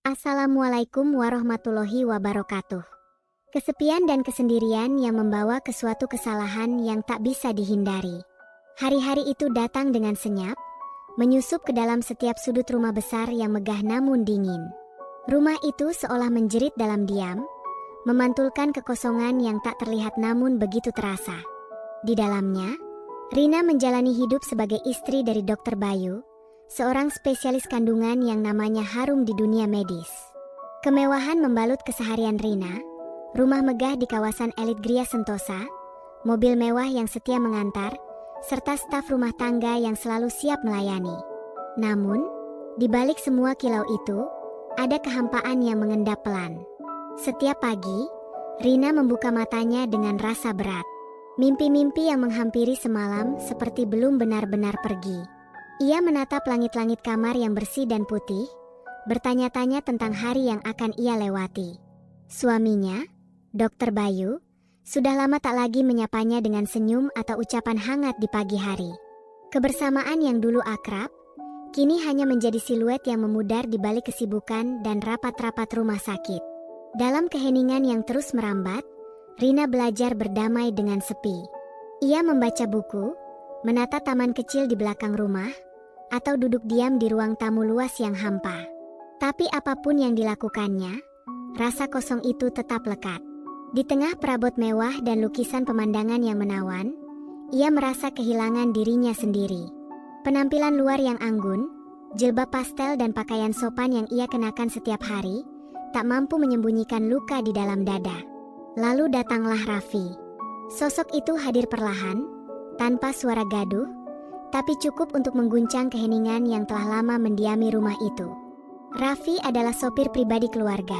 Assalamualaikum warahmatullahi wabarakatuh. Kesepian dan kesendirian yang membawa ke suatu kesalahan yang tak bisa dihindari. Hari-hari itu datang dengan senyap, menyusup ke dalam setiap sudut rumah besar yang megah namun dingin. Rumah itu seolah menjerit dalam diam, memantulkan kekosongan yang tak terlihat namun begitu terasa. Di dalamnya, Rina menjalani hidup sebagai istri dari Dr. Bayu, seorang spesialis kandungan yang namanya harum di dunia medis. Kemewahan membalut keseharian Rina, rumah megah di kawasan elit Gria Sentosa, mobil mewah yang setia mengantar, serta staf rumah tangga yang selalu siap melayani. Namun, di balik semua kilau itu, ada kehampaan yang mengendap pelan. Setiap pagi, Rina membuka matanya dengan rasa berat. Mimpi-mimpi yang menghampiri semalam seperti belum benar-benar pergi. Ia menatap langit-langit kamar yang bersih dan putih, bertanya-tanya tentang hari yang akan ia lewati. Suaminya, Dr. Bayu, sudah lama tak lagi menyapanya dengan senyum atau ucapan hangat di pagi hari. Kebersamaan yang dulu akrab, kini hanya menjadi siluet yang memudar di balik kesibukan dan rapat-rapat rumah sakit. Dalam keheningan yang terus merambat, Rina belajar berdamai dengan sepi. Ia membaca buku, menata taman kecil di belakang rumah, atau duduk diam di ruang tamu luas yang hampa. Tapi apapun yang dilakukannya, rasa kosong itu tetap lekat. Di tengah perabot mewah dan lukisan pemandangan yang menawan, ia merasa kehilangan dirinya sendiri. Penampilan luar yang anggun, jilbab pastel dan pakaian sopan yang ia kenakan setiap hari, tak mampu menyembunyikan luka di dalam dada. Lalu datanglah Raffi. Sosok itu hadir perlahan, tanpa suara gaduh, tapi cukup untuk mengguncang keheningan yang telah lama mendiami rumah itu. Raffi adalah sopir pribadi keluarga.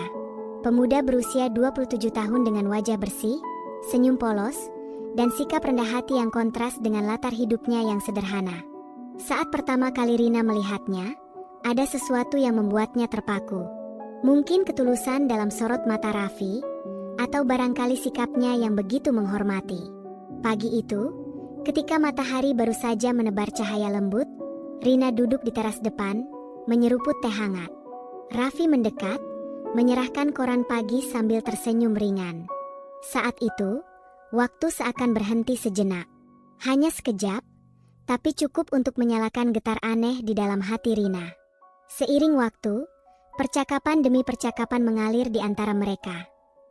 Pemuda berusia 27 tahun dengan wajah bersih, senyum polos, dan sikap rendah hati yang kontras dengan latar hidupnya yang sederhana. Saat pertama kali Rina melihatnya, ada sesuatu yang membuatnya terpaku. Mungkin ketulusan dalam sorot mata Raffi, atau barangkali sikapnya yang begitu menghormati. Pagi itu, ketika matahari baru saja menebar cahaya lembut, Rina duduk di teras depan, menyeruput teh hangat. Raffi mendekat, menyerahkan koran pagi sambil tersenyum ringan. Saat itu, waktu seakan berhenti sejenak. Hanya sekejap, tapi cukup untuk menyalakan getar aneh di dalam hati Rina. Seiring waktu, percakapan demi percakapan mengalir di antara mereka.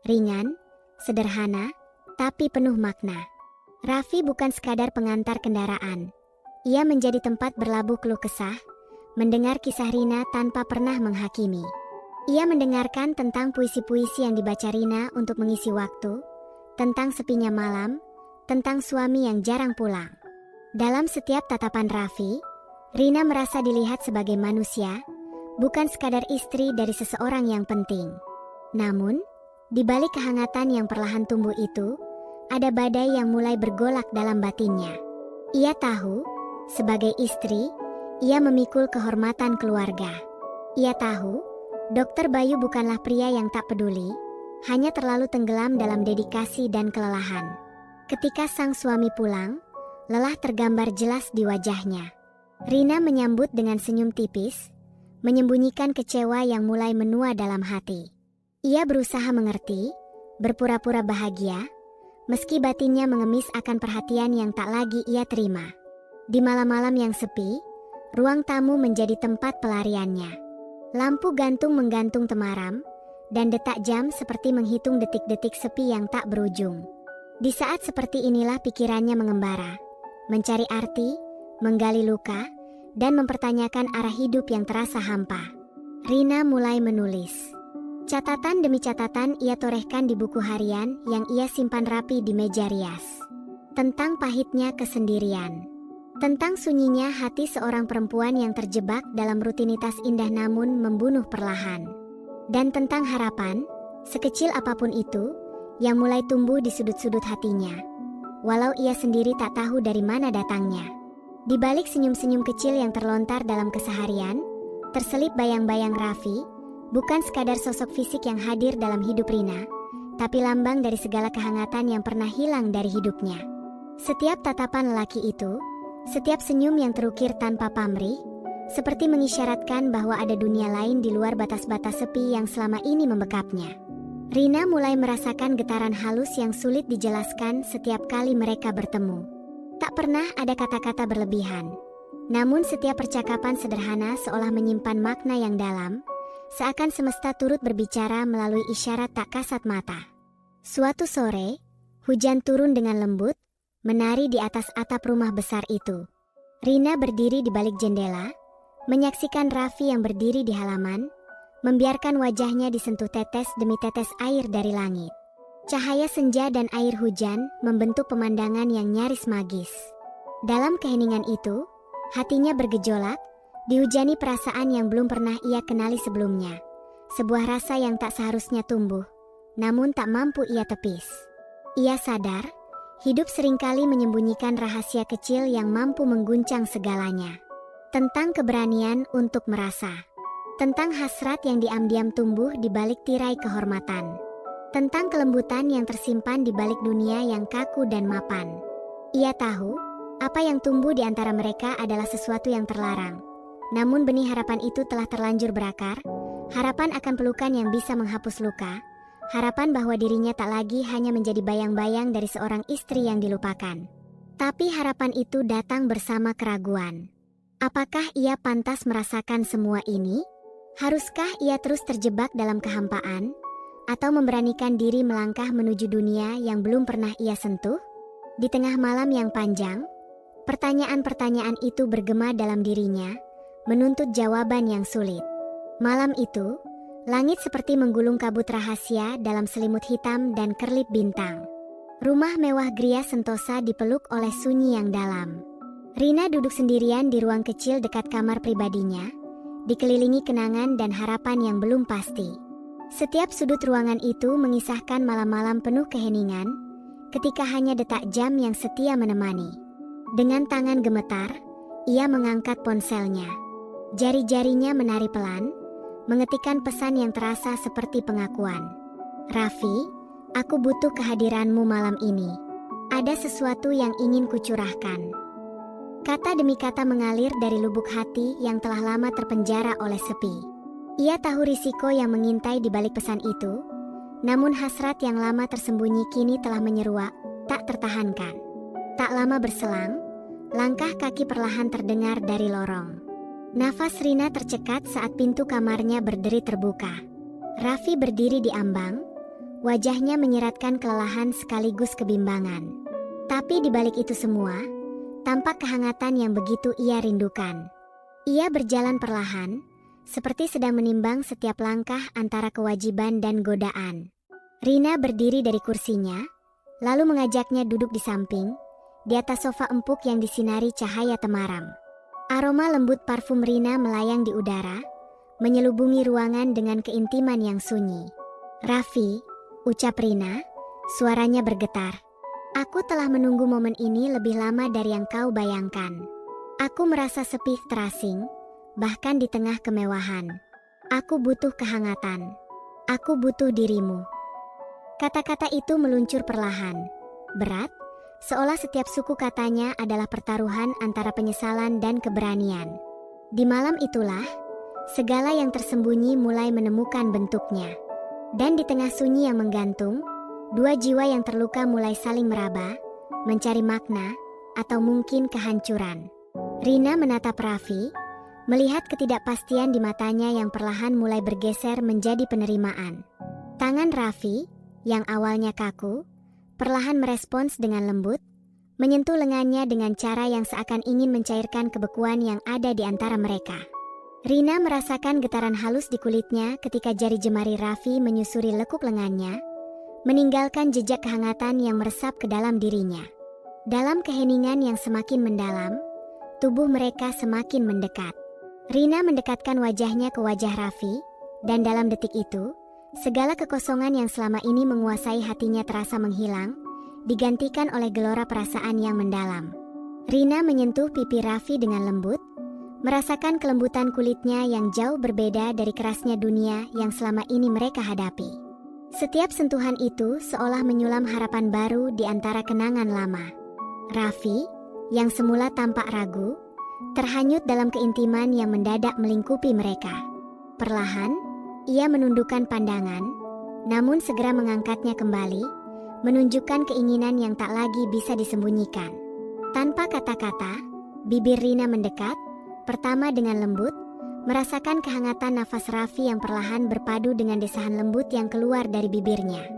Ringan, sederhana, tapi penuh makna. Raffi bukan sekadar pengantar kendaraan. Ia menjadi tempat berlabuh keluh kesah, mendengar kisah Rina tanpa pernah menghakimi. Ia mendengarkan tentang puisi-puisi yang dibaca Rina untuk mengisi waktu, tentang sepinya malam, tentang suami yang jarang pulang. Dalam setiap tatapan Raffi, Rina merasa dilihat sebagai manusia, bukan sekadar istri dari seseorang yang penting. Namun, di balik kehangatan yang perlahan tumbuh itu, ada badai yang mulai bergolak dalam batinnya. Ia tahu, sebagai istri, ia memikul kehormatan keluarga. Ia tahu, Dr. Bayu bukanlah pria yang tak peduli, hanya terlalu tenggelam dalam dedikasi dan kelelahan. Ketika sang suami pulang, lelah tergambar jelas di wajahnya. Rina menyambut dengan senyum tipis, menyembunyikan kecewa yang mulai menua dalam hati. Ia berusaha mengerti, berpura-pura bahagia, meski batinnya mengemis akan perhatian yang tak lagi ia terima. Di malam-malam yang sepi, ruang tamu menjadi tempat pelariannya. Lampu gantung menggantung temaram, dan detak jam seperti menghitung detik-detik sepi yang tak berujung. Di saat seperti inilah pikirannya mengembara, mencari arti, menggali luka, dan mempertanyakan arah hidup yang terasa hampa. Rina mulai menulis. Catatan demi catatan ia torehkan di buku harian yang ia simpan rapi di meja rias. Tentang pahitnya kesendirian. Tentang sunyinya hati seorang perempuan yang terjebak dalam rutinitas indah namun membunuh perlahan. Dan tentang harapan, sekecil apapun itu, yang mulai tumbuh di sudut-sudut hatinya. Walau ia sendiri tak tahu dari mana datangnya. Di balik senyum-senyum kecil yang terlontar dalam keseharian, terselip bayang-bayang Raffi, bukan sekadar sosok fisik yang hadir dalam hidup Rina, tapi lambang dari segala kehangatan yang pernah hilang dari hidupnya. Setiap tatapan lelaki itu, setiap senyum yang terukir tanpa pamrih, seperti mengisyaratkan bahwa ada dunia lain di luar batas-batas sepi yang selama ini membekapnya. Rina mulai merasakan getaran halus yang sulit dijelaskan setiap kali mereka bertemu. Tak pernah ada kata-kata berlebihan. Namun setiap percakapan sederhana seolah menyimpan makna yang dalam, seakan semesta turut berbicara melalui isyarat tak kasat mata. Suatu sore, hujan turun dengan lembut, menari di atas atap rumah besar itu. Rina berdiri di balik jendela, menyaksikan Raffi yang berdiri di halaman, membiarkan wajahnya disentuh tetes demi tetes air dari langit. Cahaya senja dan air hujan membentuk pemandangan yang nyaris magis. Dalam keheningan itu, hatinya bergejolak, dihujani perasaan yang belum pernah ia kenali sebelumnya. Sebuah rasa yang tak seharusnya tumbuh, namun tak mampu ia tepis. Ia sadar, hidup seringkali menyembunyikan rahasia kecil yang mampu mengguncang segalanya. Tentang keberanian untuk merasa. Tentang hasrat yang diam-diam tumbuh di balik tirai kehormatan. Tentang kelembutan yang tersimpan di balik dunia yang kaku dan mapan. Ia tahu, apa yang tumbuh di antara mereka adalah sesuatu yang terlarang. Namun benih harapan itu telah terlanjur berakar, harapan akan pelukan yang bisa menghapus luka, harapan bahwa dirinya tak lagi hanya menjadi bayang-bayang dari seorang istri yang dilupakan. Tapi harapan itu datang bersama keraguan. Apakah ia pantas merasakan semua ini? Haruskah ia terus terjebak dalam kehampaan? Atau memberanikan diri melangkah menuju dunia yang belum pernah ia sentuh? Di tengah malam yang panjang, pertanyaan-pertanyaan itu bergema dalam dirinya, menuntut jawaban yang sulit. Malam itu, langit seperti menggulung kabut rahasia dalam selimut hitam dan kerlip bintang. Rumah mewah Gria Sentosa dipeluk oleh sunyi yang dalam. Rina duduk sendirian di ruang kecil dekat kamar pribadinya, dikelilingi kenangan dan harapan yang belum pasti. Setiap sudut ruangan itu mengisahkan malam-malam penuh keheningan, ketika hanya detak jam yang setia menemani. Dengan tangan gemetar, ia mengangkat ponselnya. Jari-jarinya menari pelan, mengetikkan pesan yang terasa seperti pengakuan. Raffi, aku butuh kehadiranmu malam ini. Ada sesuatu yang ingin kucurahkan. Kata demi kata mengalir dari lubuk hati yang telah lama terpenjara oleh sepi. Ia tahu risiko yang mengintai di balik pesan itu, namun hasrat yang lama tersembunyi kini telah menyeruak, tak tertahankan. Tak lama berselang, langkah kaki perlahan terdengar dari lorong. Nafas Rina tercekat saat pintu kamarnya berderi terbuka. Raffi berdiri di ambang, wajahnya menyeratkan kelelahan sekaligus kebimbangan. Tapi di balik itu semua, tampak kehangatan yang begitu ia rindukan. Ia berjalan perlahan, seperti sedang menimbang setiap langkah antara kewajiban dan godaan. Rina berdiri dari kursinya, lalu mengajaknya duduk di samping, di atas sofa empuk yang disinari cahaya temaram. Aroma lembut parfum Rina melayang di udara, menyelubungi ruangan dengan keintiman yang sunyi. Raffi, ucap Rina, suaranya bergetar. Aku telah menunggu momen ini lebih lama dari yang kau bayangkan. Aku merasa sepi terasing, bahkan di tengah kemewahan. Aku butuh kehangatan. Aku butuh dirimu. Kata-kata itu meluncur perlahan, berat, seolah setiap suku katanya adalah pertaruhan antara penyesalan dan keberanian. Di malam itulah, segala yang tersembunyi mulai menemukan bentuknya. Dan di tengah sunyi yang menggantung, dua jiwa yang terluka mulai saling meraba, mencari makna, atau mungkin kehancuran. Rina menatap Raffi, melihat ketidakpastian di matanya yang perlahan mulai bergeser menjadi penerimaan. Tangan Raffi, yang awalnya kaku, perlahan merespons dengan lembut, menyentuh lengannya dengan cara yang seakan ingin mencairkan kebekuan yang ada di antara mereka. Rina merasakan getaran halus di kulitnya ketika jari jemari Raffi menyusuri lekuk lengannya, meninggalkan jejak kehangatan yang meresap ke dalam dirinya. Dalam keheningan yang semakin mendalam, tubuh mereka semakin mendekat. Rina mendekatkan wajahnya ke wajah Raffi, dan dalam detik itu, segala kekosongan yang selama ini menguasai hatinya terasa menghilang, digantikan oleh gelora perasaan yang mendalam. Rina menyentuh pipi Raffi dengan lembut, merasakan kelembutan kulitnya yang jauh berbeda dari kerasnya dunia yang selama ini mereka hadapi. Setiap sentuhan itu seolah menyulam harapan baru di antara kenangan lama. Raffi, yang semula tampak ragu, terhanyut dalam keintiman yang mendadak melingkupi mereka. Perlahan, ia menundukkan pandangan, namun segera mengangkatnya kembali, menunjukkan keinginan yang tak lagi bisa disembunyikan. Tanpa kata-kata, bibir Rina mendekat, pertama dengan lembut, merasakan kehangatan nafas Raffi yang perlahan berpadu dengan desahan lembut yang keluar dari bibirnya.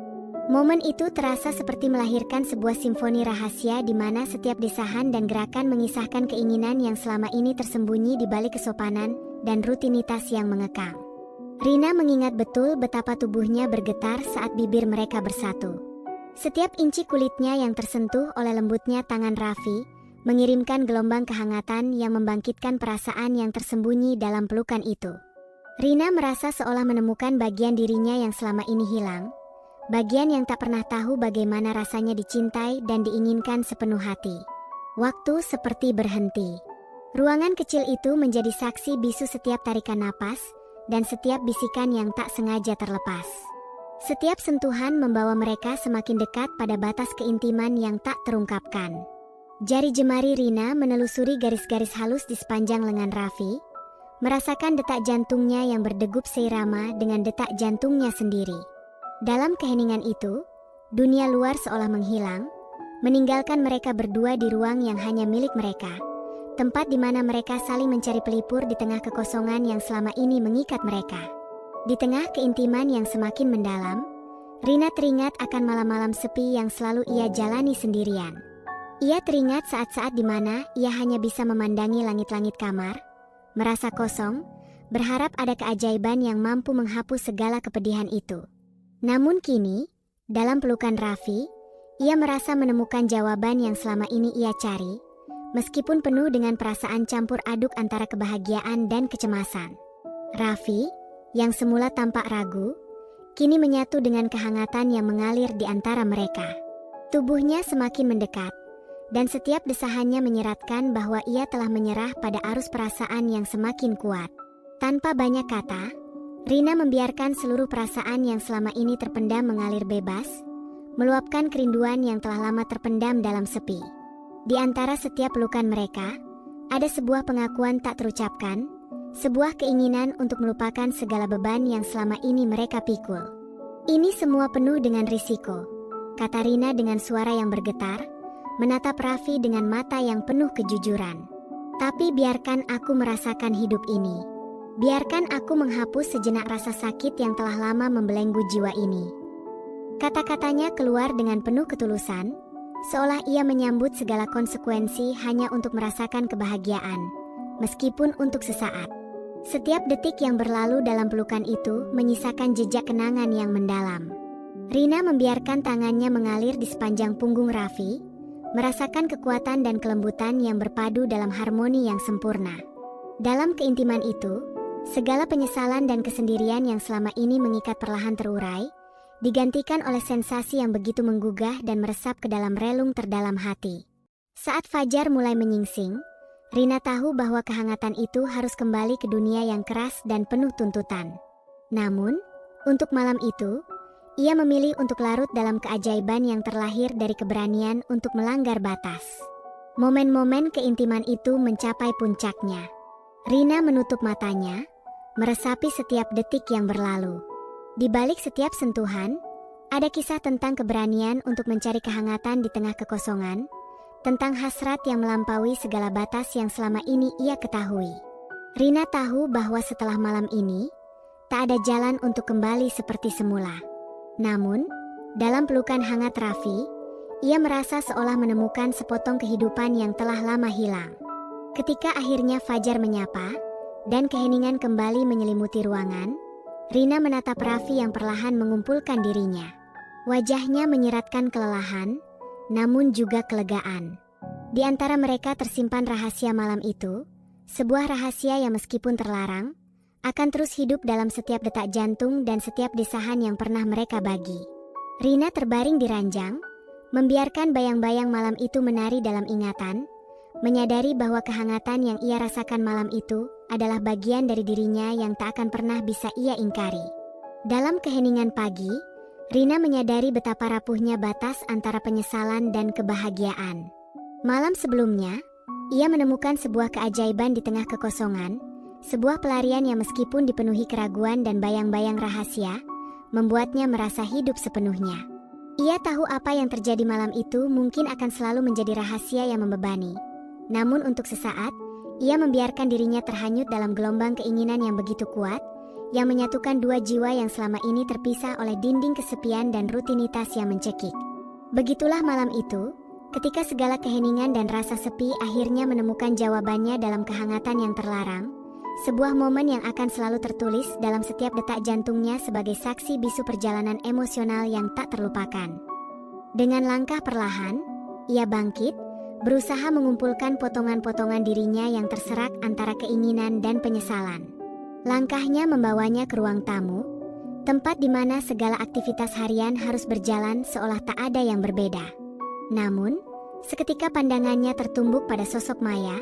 Momen itu terasa seperti melahirkan sebuah simfoni rahasia di mana setiap desahan dan gerakan mengisahkan keinginan yang selama ini tersembunyi di balik kesopanan dan rutinitas yang mengekang. Rina mengingat betul betapa tubuhnya bergetar saat bibir mereka bersatu. Setiap inci kulitnya yang tersentuh oleh lembutnya tangan Raffi mengirimkan gelombang kehangatan yang membangkitkan perasaan yang tersembunyi dalam pelukan itu. Rina merasa seolah menemukan bagian dirinya yang selama ini hilang, bagian yang tak pernah tahu bagaimana rasanya dicintai dan diinginkan sepenuh hati. Waktu seperti berhenti. Ruangan kecil itu menjadi saksi bisu setiap tarikan napas dan setiap bisikan yang tak sengaja terlepas. Setiap sentuhan membawa mereka semakin dekat pada batas keintiman yang tak terungkapkan. Jari jemari Rina menelusuri garis-garis halus di sepanjang lengan Raffi, merasakan detak jantungnya yang berdegup seirama dengan detak jantungnya sendiri. Dalam keheningan itu, dunia luar seolah menghilang, meninggalkan mereka berdua di ruang yang hanya milik mereka, tempat di mana mereka saling mencari pelipur di tengah kekosongan yang selama ini mengikat mereka. Di tengah keintiman yang semakin mendalam, Rina teringat akan malam-malam sepi yang selalu ia jalani sendirian. Ia teringat saat-saat di mana ia hanya bisa memandangi langit-langit kamar, merasa kosong, berharap ada keajaiban yang mampu menghapus segala kepedihan itu. Namun kini, dalam pelukan Raffi, ia merasa menemukan jawaban yang selama ini ia cari, meskipun penuh dengan perasaan campur aduk antara kebahagiaan dan kecemasan. Raffi, yang semula tampak ragu, kini menyatu dengan kehangatan yang mengalir di antara mereka. Tubuhnya semakin mendekat, dan setiap desahannya menyeratkan bahwa ia telah menyerah pada arus perasaan yang semakin kuat. Tanpa banyak kata, Rina membiarkan seluruh perasaan yang selama ini terpendam mengalir bebas, meluapkan kerinduan yang telah lama terpendam dalam sepi. Di antara setiap pelukan mereka, ada sebuah pengakuan tak terucapkan, sebuah keinginan untuk melupakan segala beban yang selama ini mereka pikul. "Ini semua penuh dengan risiko," kata Rina dengan suara yang bergetar, menatap Raffi dengan mata yang penuh kejujuran. "Tapi biarkan aku merasakan hidup ini. Biarkan aku menghapus sejenak rasa sakit yang telah lama membelenggu jiwa ini." Kata-katanya keluar dengan penuh ketulusan, seolah ia menyambut segala konsekuensi hanya untuk merasakan kebahagiaan, meskipun untuk sesaat. Setiap detik yang berlalu dalam pelukan itu menyisakan jejak kenangan yang mendalam. Rina membiarkan tangannya mengalir di sepanjang punggung Raffi, merasakan kekuatan dan kelembutan yang berpadu dalam harmoni yang sempurna. Dalam keintiman itu, segala penyesalan dan kesendirian yang selama ini mengikat perlahan terurai, digantikan oleh sensasi yang begitu menggugah dan meresap ke dalam relung terdalam hati. Saat fajar mulai menyingsing, Rina tahu bahwa kehangatan itu harus kembali ke dunia yang keras dan penuh tuntutan. Namun, untuk malam itu, ia memilih untuk larut dalam keajaiban yang terlahir dari keberanian untuk melanggar batas. Momen-momen keintiman itu mencapai puncaknya. Rina menutup matanya, meresapi setiap detik yang berlalu. Di balik setiap sentuhan, ada kisah tentang keberanian untuk mencari kehangatan di tengah kekosongan, tentang hasrat yang melampaui segala batas yang selama ini ia ketahui. Rina tahu bahwa setelah malam ini, tak ada jalan untuk kembali seperti semula. Namun, dalam pelukan hangat Raffi, ia merasa seolah menemukan sepotong kehidupan yang telah lama hilang. Ketika akhirnya fajar menyapa, dan keheningan kembali menyelimuti ruangan, Rina menatap Raffi yang perlahan mengumpulkan dirinya. Wajahnya menyeratkan kelelahan, namun juga kelegaan. Di antara mereka tersimpan rahasia malam itu, sebuah rahasia yang meskipun terlarang, akan terus hidup dalam setiap detak jantung dan setiap desahan yang pernah mereka bagi. Rina terbaring di ranjang, membiarkan bayang-bayang malam itu menari dalam ingatan, menyadari bahwa kehangatan yang ia rasakan malam itu adalah bagian dari dirinya yang tak akan pernah bisa ia ingkari. Dalam keheningan pagi, Rina menyadari betapa rapuhnya batas antara penyesalan dan kebahagiaan. Malam sebelumnya, Ia menemukan sebuah keajaiban di tengah kekosongan, sebuah pelarian yang meskipun dipenuhi keraguan dan bayang-bayang rahasia, membuatnya merasa hidup sepenuhnya. Ia tahu apa yang terjadi malam itu mungkin akan selalu menjadi rahasia yang membebani. Namun untuk sesaat, ia membiarkan dirinya terhanyut dalam gelombang keinginan yang begitu kuat, yang menyatukan dua jiwa yang selama ini terpisah oleh dinding kesepian dan rutinitas yang mencekik. Begitulah malam itu, ketika segala keheningan dan rasa sepi akhirnya menemukan jawabannya dalam kehangatan yang terlarang, sebuah momen yang akan selalu tertulis dalam setiap detak jantungnya sebagai saksi bisu perjalanan emosional yang tak terlupakan. Dengan langkah perlahan, ia bangkit, berusaha mengumpulkan potongan-potongan dirinya yang terserak antara keinginan dan penyesalan. Langkahnya membawanya ke ruang tamu, tempat di mana segala aktivitas harian harus berjalan seolah tak ada yang berbeda. Namun, seketika pandangannya tertumbuk pada sosok Maya,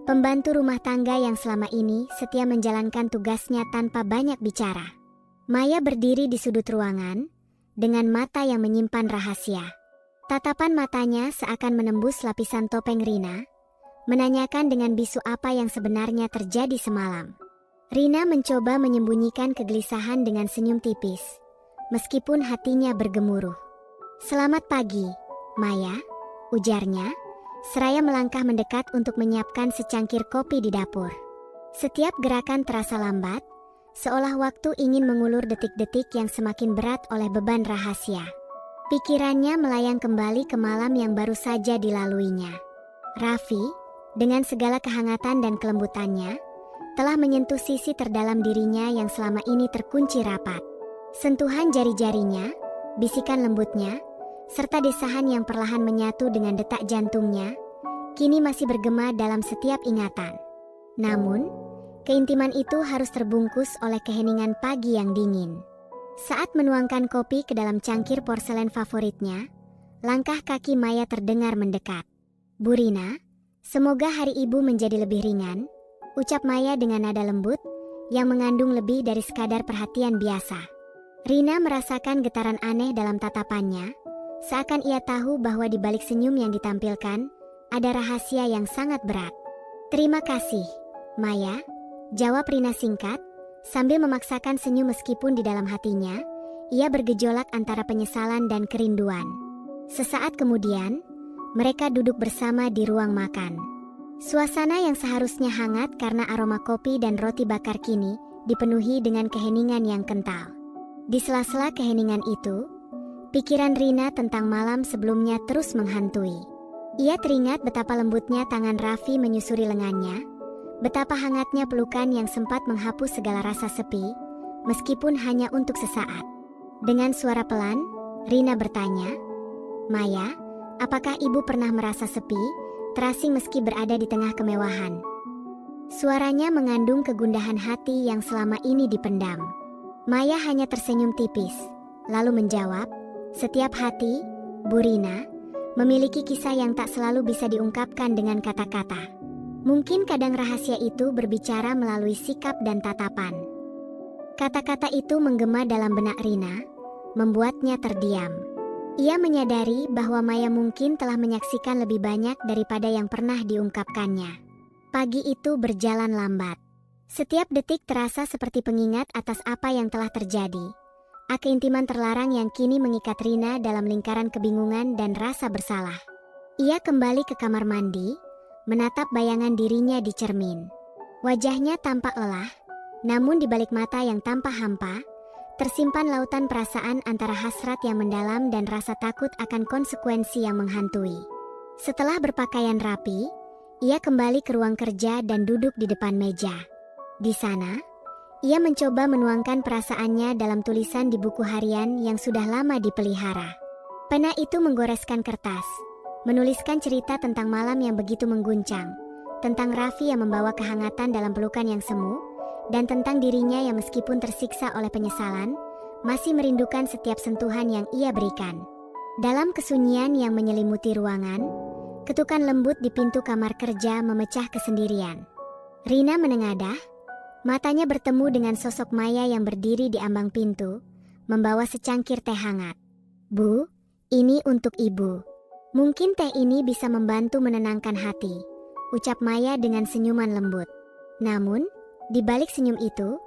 pembantu rumah tangga yang selama ini setia menjalankan tugasnya tanpa banyak bicara. Maya berdiri di sudut ruangan, dengan mata yang menyimpan rahasia. Tatapan matanya seakan menembus lapisan topeng Rina, menanyakan dengan bisu apa yang sebenarnya terjadi semalam. Rina mencoba menyembunyikan kegelisahan dengan senyum tipis, meskipun hatinya bergemuruh. "Selamat pagi, Maya," ujarnya, seraya melangkah mendekat untuk menyiapkan secangkir kopi di dapur. Setiap gerakan terasa lambat, seolah waktu ingin mengulur detik-detik yang semakin berat oleh beban rahasia. Pikirannya melayang kembali ke malam yang baru saja dilaluinya. Raffi, dengan segala kehangatan dan kelembutannya, telah menyentuh sisi terdalam dirinya yang selama ini terkunci rapat. Sentuhan jari-jarinya, bisikan lembutnya, serta desahan yang perlahan menyatu dengan detak jantungnya, kini masih bergema dalam setiap ingatan. Namun, keintiman itu harus terbungkus oleh keheningan pagi yang dingin. Saat menuangkan kopi ke dalam cangkir porselen favoritnya, langkah kaki Maya terdengar mendekat. "Bu Rina, semoga hari ibu menjadi lebih ringan," ucap Maya dengan nada lembut, yang mengandung lebih dari sekadar perhatian biasa. Rina merasakan getaran aneh dalam tatapannya, seakan ia tahu bahwa di balik senyum yang ditampilkan, ada rahasia yang sangat berat. "Terima kasih, Maya," jawab Rina singkat, sambil memaksakan senyum meskipun di dalam hatinya, ia bergejolak antara penyesalan dan kerinduan. Sesaat kemudian, mereka duduk bersama di ruang makan. Suasana yang seharusnya hangat karena aroma kopi dan roti bakar kini dipenuhi dengan keheningan yang kental. Di sela-sela keheningan itu, pikiran Rina tentang malam sebelumnya terus menghantui. Ia teringat betapa lembutnya tangan Raffi menyusuri lengannya, betapa hangatnya pelukan yang sempat menghapus segala rasa sepi, meskipun hanya untuk sesaat. Dengan suara pelan, Rina bertanya, "Maya, apakah ibu pernah merasa sepi, terasing meski berada di tengah kemewahan?" Suaranya mengandung kegundahan hati yang selama ini dipendam. Maya hanya tersenyum tipis, lalu menjawab, "Setiap hati, Bu Rina, memiliki kisah yang tak selalu bisa diungkapkan dengan kata-kata. Mungkin kadang rahasia itu berbicara melalui sikap dan tatapan." Kata-kata itu menggema dalam benak Rina, membuatnya terdiam. Ia menyadari bahwa Maya mungkin telah menyaksikan lebih banyak daripada yang pernah diungkapkannya. Pagi itu berjalan lambat. Setiap detik terasa seperti pengingat atas apa yang telah terjadi. Keintiman terlarang yang kini mengikat Rina dalam lingkaran kebingungan dan rasa bersalah. Ia kembali ke kamar mandi, menatap bayangan dirinya di cermin. Wajahnya tampak lelah, namun di balik mata yang tampak hampa, tersimpan lautan perasaan antara hasrat yang mendalam dan rasa takut akan konsekuensi yang menghantui. Setelah berpakaian rapi, ia kembali ke ruang kerja dan duduk di depan meja. Di sana, ia mencoba menuangkan perasaannya dalam tulisan di buku harian yang sudah lama dipelihara. Pena itu menggoreskan kertas, menuliskan cerita tentang malam yang begitu mengguncang, tentang Raffi yang membawa kehangatan dalam pelukan yang semu, dan tentang dirinya yang meskipun tersiksa oleh penyesalan, masih merindukan setiap sentuhan yang ia berikan. Dalam kesunyian yang menyelimuti ruangan, ketukan lembut di pintu kamar kerja memecah kesendirian. Rina menengadah, matanya bertemu dengan sosok Maya yang berdiri di ambang pintu, membawa secangkir teh hangat. "Bu, ini untuk ibu. Mungkin teh ini bisa membantu menenangkan hati," ucap Maya dengan senyuman lembut. Namun, di balik senyum itu,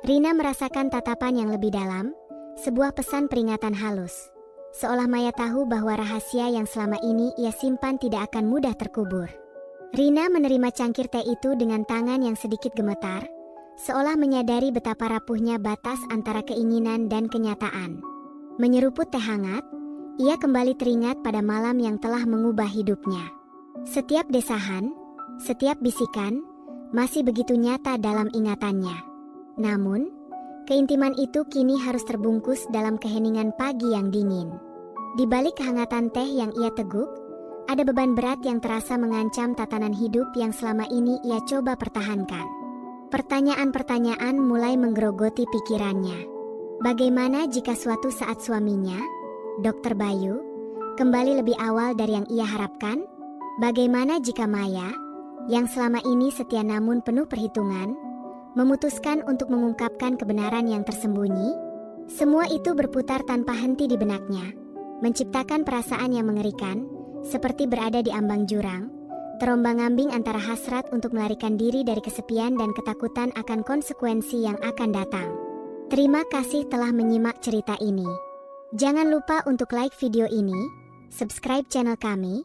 Rina merasakan tatapan yang lebih dalam, sebuah pesan peringatan halus. Seolah Maya tahu bahwa rahasia yang selama ini ia simpan tidak akan mudah terkubur. Rina menerima cangkir teh itu dengan tangan yang sedikit gemetar, seolah menyadari betapa rapuhnya batas antara keinginan dan kenyataan. Menyeruput teh hangat, ia kembali teringat pada malam yang telah mengubah hidupnya. Setiap desahan, setiap bisikan, masih begitu nyata dalam ingatannya. Namun, keintiman itu kini harus terbungkus dalam keheningan pagi yang dingin. Di balik kehangatan teh yang ia teguk, ada beban berat yang terasa mengancam tatanan hidup yang selama ini ia coba pertahankan. Pertanyaan-pertanyaan mulai menggerogoti pikirannya. Bagaimana jika suatu saat suaminya, Dr. Bayu, kembali lebih awal dari yang ia harapkan? Bagaimana jika Maya, yang selama ini setia namun penuh perhitungan, memutuskan untuk mengungkapkan kebenaran yang tersembunyi? Semua itu berputar tanpa henti di benaknya, menciptakan perasaan yang mengerikan, seperti berada di ambang jurang, terombang-ambing antara hasrat untuk melarikan diri dari kesepian dan ketakutan akan konsekuensi yang akan datang. Terima kasih telah menyimak cerita ini. Jangan lupa untuk like video ini, subscribe channel kami,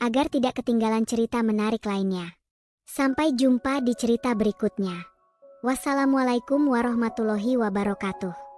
agar tidak ketinggalan cerita menarik lainnya. Sampai jumpa di cerita berikutnya. Wassalamualaikum warahmatullahi wabarakatuh.